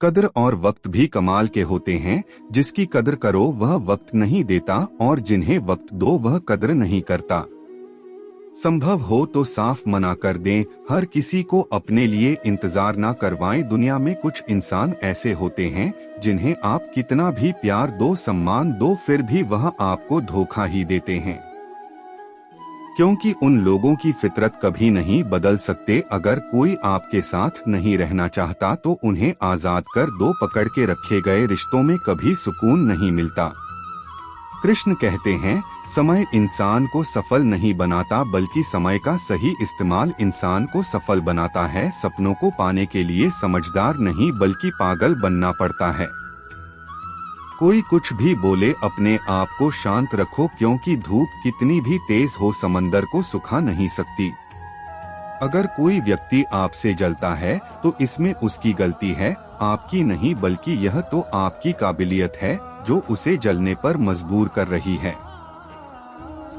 कद्र और वक्त भी कमाल के होते हैं। जिसकी कद्र करो वह वक्त नहीं देता और जिन्हें वक्त दो वह कद्र नहीं करता। संभव हो तो साफ मना कर दें, हर किसी को अपने लिए इंतजार ना करवाएं। दुनिया में कुछ इंसान ऐसे होते हैं जिन्हें आप कितना भी प्यार दो, सम्मान दो, फिर भी वह आपको धोखा ही देते हैं, क्योंकि उन लोगों की फितरत कभी नहीं बदल सकते। अगर कोई आपके साथ नहीं रहना चाहता तो उन्हें आजाद कर दो, पकड़ के रखे गए रिश्तों में कभी सुकून नहीं मिलता। कृष्ण कहते हैं, समय इंसान को सफल नहीं बनाता बल्कि समय का सही इस्तेमाल इंसान को सफल बनाता है। सपनों को पाने के लिए समझदार नहीं बल्कि पागल बनना पड़ता है। कोई कुछ भी बोले अपने आप को शांत रखो, क्योंकि धूप कितनी भी तेज हो समंदर को सुखा नहीं सकती। अगर कोई व्यक्ति आपसे जलता है तो इसमें उसकी गलती है, आपकी नहीं, बल्कि यह तो आपकी काबिलियत है जो उसे जलने पर मजबूर कर रही है।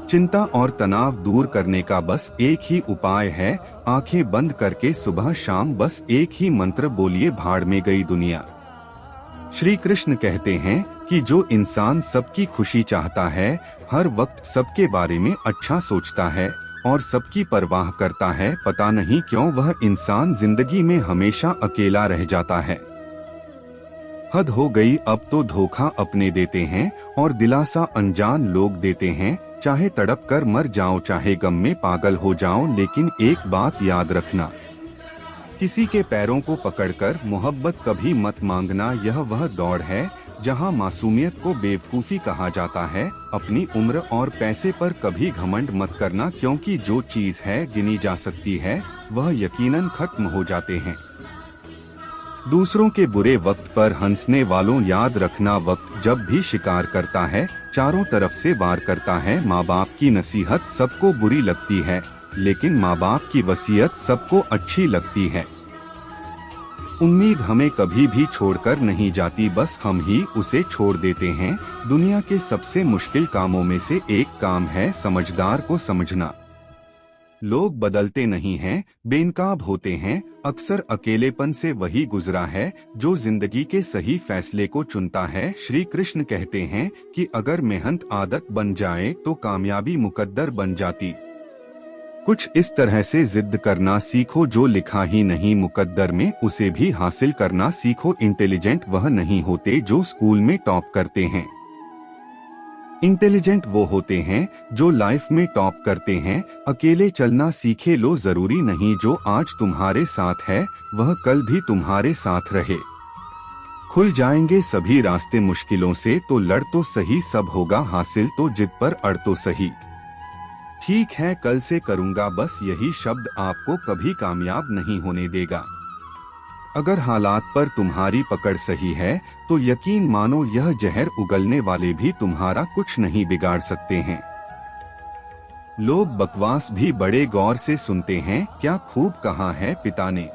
चिंता और तनाव दूर करने का बस एक ही उपाय है, आंखें बंद करके सुबह शाम बस एक ही मंत्र बोलिए, भाड़ में गई दुनिया। श्री कृष्ण कहते हैं कि जो इंसान सबकी खुशी चाहता है, हर वक्त सबके बारे में अच्छा सोचता है और सबकी परवाह करता है, पता नहीं क्यों वह इंसान जिंदगी में हमेशा अकेला रह जाता है। हद हो गई, अब तो धोखा अपने देते हैं और दिलासा अनजान लोग देते हैं। चाहे तड़प कर मर जाओ, चाहे गम में पागल हो जाओ, लेकिन एक बात याद रखना, किसी के पैरों को पकड़कर मोहब्बत कभी मत मांगना। यह वह दौड़ है जहां मासूमियत को बेवकूफ़ी कहा जाता है। अपनी उम्र और पैसे पर कभी घमंड मत करना, क्योंकि जो चीज़ है गिनी जा सकती है वह यकीनन खत्म हो जाते हैं। दूसरों के बुरे वक्त पर हंसने वालों, याद रखना वक्त जब भी शिकार करता है चारों तरफ से वार करता है। माँ बाप की नसीहत सबको बुरी लगती है, लेकिन माँ बाप की वसीयत सबको अच्छी लगती है। उम्मीद हमें कभी भी छोड़कर नहीं जाती, बस हम ही उसे छोड़ देते हैं। दुनिया के सबसे मुश्किल कामों में से एक काम है समझदार को समझना। लोग बदलते नहीं हैं, बेनकाब होते हैं। अक्सर अकेलेपन से वही गुजरा है जो जिंदगी के सही फैसले को चुनता है। श्री कृष्ण कहते हैं कि अगर मेहनत आदत बन जाए तो कामयाबी मुकद्दर बन जाती। कुछ इस तरह से जिद करना सीखो, जो लिखा ही नहीं मुकद्दर में उसे भी हासिल करना सीखो। इंटेलिजेंट वह नहीं होते जो स्कूल में टॉप करते हैं, इंटेलिजेंट वो होते हैं जो लाइफ में टॉप करते हैं। अकेले चलना सीखे लो, जरूरी नहीं जो आज तुम्हारे साथ है वह कल भी तुम्हारे साथ रहे। खुल जाएंगे सभी रास्ते मुश्किलों से, तो लड़ तो सही, सब होगा हासिल, तो जिद पर अड़ तो सही। ठीक है कल से करूंगा, बस यही शब्द आपको कभी कामयाब नहीं होने देगा। अगर हालात पर तुम्हारी पकड़ सही है तो यकीन मानो यह जहर उगलने वाले भी तुम्हारा कुछ नहीं बिगाड़ सकते हैं। लोग बकवास भी बड़े गौर से सुनते हैं, क्या खूब कहा है पिता ने।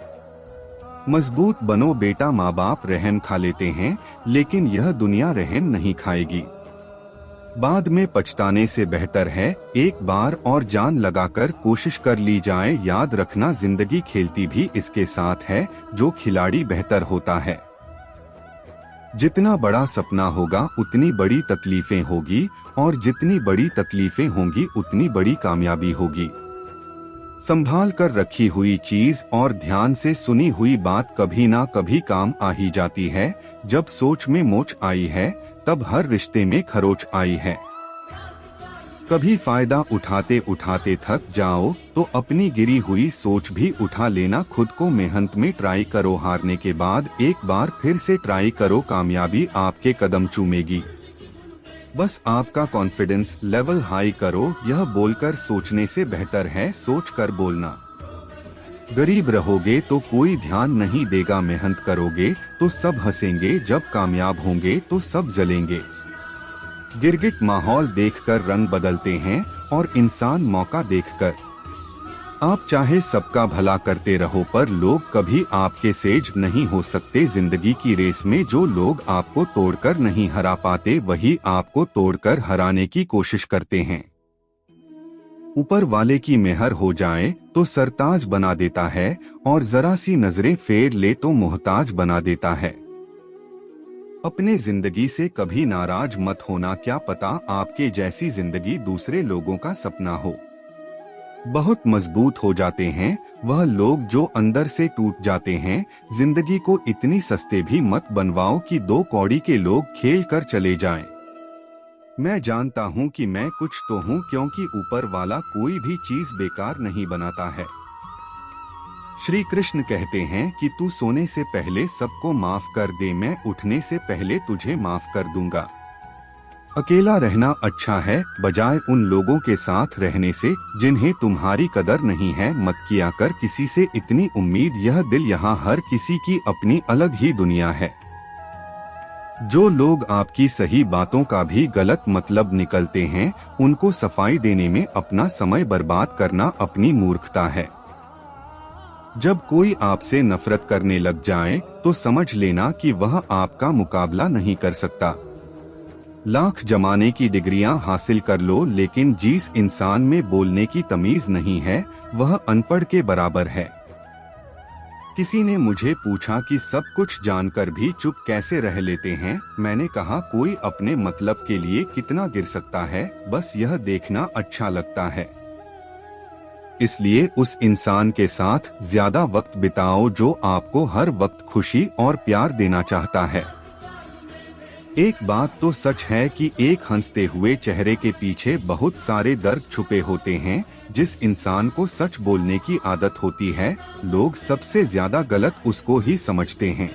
मजबूत बनो बेटा, माँ बाप रहम खा लेते हैं लेकिन यह दुनिया रहम नहीं खाएगी। बाद में पछताने से बेहतर है एक बार और जान लगाकर कोशिश कर ली जाए। याद रखना जिंदगी खेलती भी इसके साथ है जो खिलाड़ी बेहतर होता है। जितना बड़ा सपना होगा उतनी बड़ी तकलीफें होगी और जितनी बड़ी तकलीफें होंगी उतनी बड़ी कामयाबी होगी। संभाल कर रखी हुई चीज और ध्यान से सुनी हुई बात कभी ना कभी काम आ ही जाती है। जब सोच में मोच आई है तब हर रिश्ते में खरोच आई है। कभी फायदा उठाते उठाते थक जाओ तो अपनी गिरी हुई सोच भी उठा लेना। खुद को मेहनत में ट्राई करो, हारने के बाद एक बार फिर से ट्राई करो, कामयाबी आपके कदम चूमेगी। बस आपका कॉन्फिडेंस लेवल हाई करो, यह बोलकर सोचने से बेहतर है सोच कर बोलना। गरीब रहोगे तो कोई ध्यान नहीं देगा, मेहनत करोगे तो सब हंसेंगे, जब कामयाब होंगे तो सब जलेंगे। गिरगिट माहौल देखकर रंग बदलते हैं और इंसान मौका देखकर। आप चाहे सबका भला करते रहो पर लोग कभी आपके सेज नहीं हो सकते। जिंदगी की रेस में जो लोग आपको तोड़कर नहीं हरा पाते वही आपको तोड़कर हराने की कोशिश करते हैं। ऊपर वाले की मेहर हो जाए तो सरताज बना देता है और जरा सी नजरें फेर ले तो मोहताज बना देता है। अपने जिंदगी से कभी नाराज मत होना, क्या पता आपके जैसी जिंदगी दूसरे लोगों का सपना हो। बहुत मजबूत हो जाते हैं वह लोग जो अंदर से टूट जाते हैं। जिंदगी को इतनी सस्ते भी मत बनवाओ कि 2 कौड़ी के लोग खेल कर चले जाएं। मैं जानता हूँ कि मैं कुछ तो हूँ, क्योंकि ऊपर वाला कोई भी चीज बेकार नहीं बनाता है। श्री कृष्ण कहते हैं कि तू सोने से पहले सबको माफ कर दे, मैं उठने से पहले तुझे माफ कर दूंगा। अकेला रहना अच्छा है बजाय उन लोगों के साथ रहने से जिन्हें तुम्हारी कदर नहीं है। मत किया कर किसी से इतनी उम्मीद, यह दिल यहाँ हर किसी की अपनी अलग ही दुनिया है। जो लोग आपकी सही बातों का भी गलत मतलब निकलते हैं, उनको सफाई देने में अपना समय बर्बाद करना अपनी मूर्खता है। जब कोई आपसे नफरत करने लग जाए तो समझ लेना कि वह आपका मुकाबला नहीं कर सकता। लाख जमाने की डिग्रियां हासिल कर लो, लेकिन जिस इंसान में बोलने की तमीज नहीं है वह अनपढ़ के बराबर है। किसी ने मुझे पूछा कि सब कुछ जानकर भी चुप कैसे रह लेते हैं। मैंने कहा कोई अपने मतलब के लिए कितना गिर सकता है, बस यह देखना अच्छा लगता है। इसलिए उस इंसान के साथ ज्यादा वक्त बिताओ जो आपको हर वक्त खुशी और प्यार देना चाहता है। एक बात तो सच है कि एक हंसते हुए चेहरे के पीछे बहुत सारे दर्द छुपे होते हैं। जिस इंसान को सच बोलने की आदत होती है, लोग सबसे ज्यादा गलत उसको ही समझते हैं।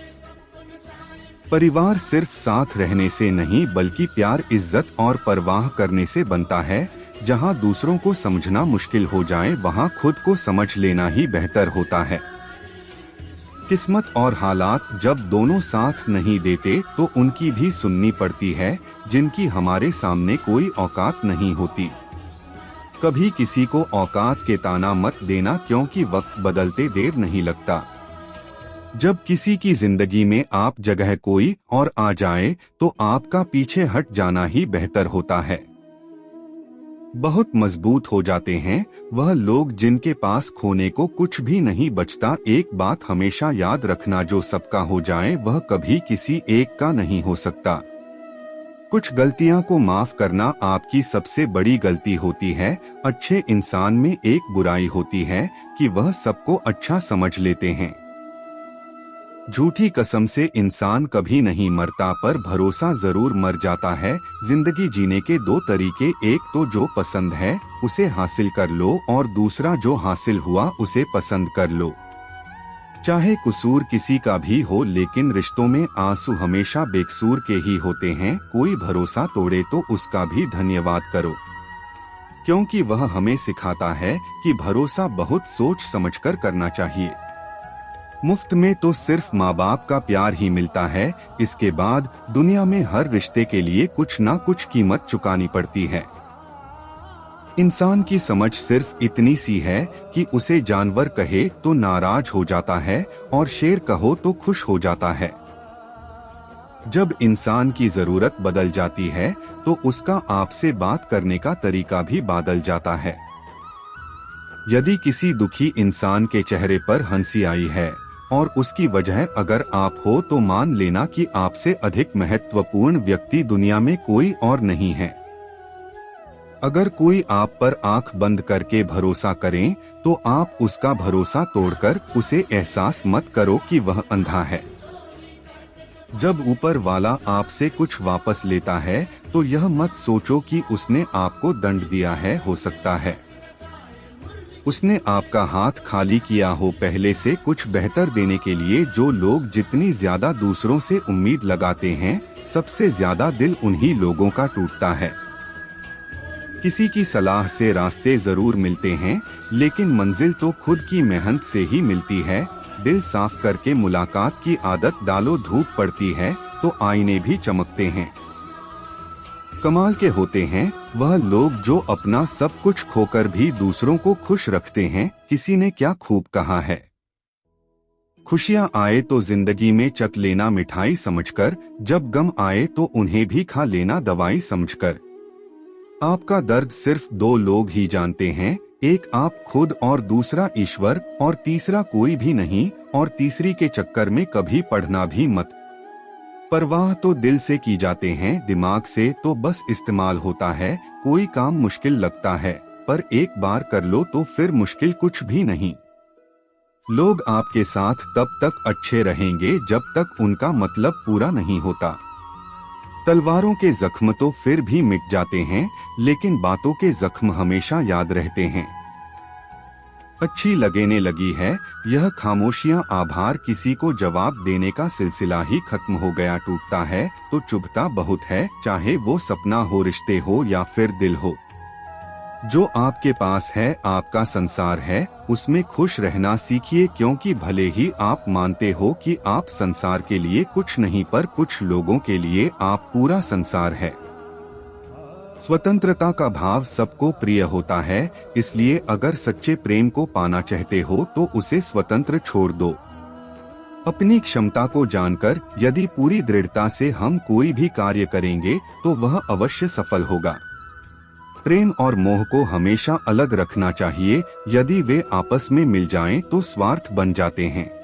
परिवार सिर्फ साथ रहने से नहीं बल्कि प्यार, इज्जत और परवाह करने से बनता है। जहां दूसरों को समझना मुश्किल हो जाए वहां खुद को समझ लेना ही बेहतर होता है। किस्मत और हालात जब दोनों साथ नहीं देते तो उनकी भी सुननी पड़ती है, जिनकी हमारे सामने कोई औकात नहीं होती। कभी किसी को औकात के ताना मत देना, क्योंकि वक्त बदलते देर नहीं लगता। जब किसी की जिंदगी में आप जगह कोई और आ जाए तो आपका पीछे हट जाना ही बेहतर होता है। बहुत मजबूत हो जाते हैं वह लोग जिनके पास खोने को कुछ भी नहीं बचता। एक बात हमेशा याद रखना, जो सबका हो जाए वह कभी किसी एक का नहीं हो सकता। कुछ गलतियां को माफ करना आपकी सबसे बड़ी गलती होती है। अच्छे इंसान में एक बुराई होती है कि वह सबको अच्छा समझ लेते हैं। झूठी कसम से इंसान कभी नहीं मरता, पर भरोसा जरूर मर जाता है। जिंदगी जीने के 2 तरीके, एक तो जो पसंद है उसे हासिल कर लो और दूसरा जो हासिल हुआ उसे पसंद कर लो। चाहे कसूर किसी का भी हो, लेकिन रिश्तों में आंसू हमेशा बेकसूर के ही होते हैं। कोई भरोसा तोड़े तो उसका भी धन्यवाद करो, क्योंकि वह हमें सिखाता है कि भरोसा बहुत सोच समझकर करना चाहिए। मुफ्त में तो सिर्फ माँ बाप का प्यार ही मिलता है, इसके बाद दुनिया में हर रिश्ते के लिए कुछ ना कुछ कीमत चुकानी पड़ती है। इंसान की समझ सिर्फ इतनी सी है कि उसे जानवर कहे तो नाराज हो जाता है और शेर कहो तो खुश हो जाता है। जब इंसान की जरूरत बदल जाती है तो उसका आपसे बात करने का तरीका भी बदल जाता है। यदि किसी दुखी इंसान के चेहरे पर हंसी आई है और उसकी वजह अगर आप हो तो मान लेना कि आपसे अधिक महत्वपूर्ण व्यक्ति दुनिया में कोई और नहीं है। अगर कोई आप पर आंख बंद करके भरोसा करे तो आप उसका भरोसा तोड़कर उसे एहसास मत करो कि वह अंधा है। जब ऊपर वाला आपसे कुछ वापस लेता है तो यह मत सोचो कि उसने आपको दंड दिया है, हो सकता है उसने आपका हाथ खाली किया हो पहले से कुछ बेहतर देने के लिए। जो लोग जितनी ज्यादा दूसरों से उम्मीद लगाते हैं, सबसे ज्यादा दिल उन्हीं लोगों का टूटता है। किसी की सलाह से रास्ते जरूर मिलते हैं, लेकिन मंजिल तो खुद की मेहनत से ही मिलती है। दिल साफ करके मुलाकात की आदत डालो, धूप पड़ती है तो आईने भी चमकते हैं। कमाल के होते हैं वह लोग जो अपना सब कुछ खोकर भी दूसरों को खुश रखते हैं। किसी ने क्या खूब कहा है, खुशियां आए तो जिंदगी में चख लेना मिठाई समझकर, जब गम आए तो उन्हें भी खा लेना दवाई समझकर। आपका दर्द सिर्फ 2 लोग ही जानते हैं, एक आप खुद और दूसरा ईश्वर, और तीसरा कोई भी नहीं। और तीसरी के चक्कर में कभी पढ़ना भी मत। परवाह तो दिल से की जाते हैं, दिमाग से तो बस इस्तेमाल होता है। कोई काम मुश्किल लगता है, पर एक बार कर लो तो फिर मुश्किल कुछ भी नहीं। लोग आपके साथ तब तक अच्छे रहेंगे जब तक उनका मतलब पूरा नहीं होता। तलवारों के जख्म तो फिर भी मिट जाते हैं, लेकिन बातों के जख्म हमेशा याद रहते हैं। अच्छी लगने लगी है यह खामोशियां, आभार किसी को जवाब देने का सिलसिला ही खत्म हो गया। टूटता है तो चुभता बहुत है, चाहे वो सपना हो, रिश्ते हो या फिर दिल हो। जो आपके पास है आपका संसार है, उसमें खुश रहना सीखिए, क्योंकि भले ही आप मानते हो कि आप संसार के लिए कुछ नहीं, पर कुछ लोगों के लिए आप पूरा संसार है। स्वतंत्रता का भाव सबको प्रिय होता है, इसलिए अगर सच्चे प्रेम को पाना चाहते हो तो उसे स्वतंत्र छोड़ दो। अपनी क्षमता को जानकर यदि पूरी दृढ़ता से हम कोई भी कार्य करेंगे तो वह अवश्य सफल होगा। प्रेम और मोह को हमेशा अलग रखना चाहिए, यदि वे आपस में मिल जाएं तो स्वार्थ बन जाते हैं।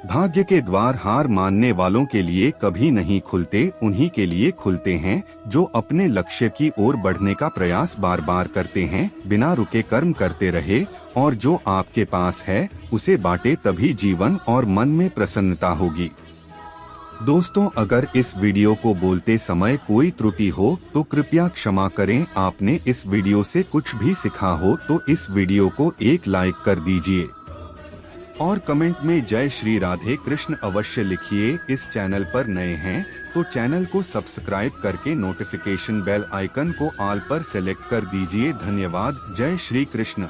भाग्य के द्वार हार मानने वालों के लिए कभी नहीं खुलते, उन्हीं के लिए खुलते हैं जो अपने लक्ष्य की ओर बढ़ने का प्रयास बार बार करते हैं, बिना रुके कर्म करते रहे, और जो आपके पास है उसे बांटे, तभी जीवन और मन में प्रसन्नता होगी। दोस्तों, अगर इस वीडियो को बोलते समय कोई त्रुटि हो तो कृपया क्षमा करें। आपने इस वीडियो से कुछ भी सीखा हो तो इस वीडियो को एक लाइक कर दीजिए और कमेंट में जय श्री राधे कृष्ण अवश्य लिखिए। इस चैनल पर नए हैं तो चैनल को सब्सक्राइब करके नोटिफिकेशन बेल आइकन को ऑल पर सेलेक्ट कर दीजिए। धन्यवाद। जय श्री कृष्ण।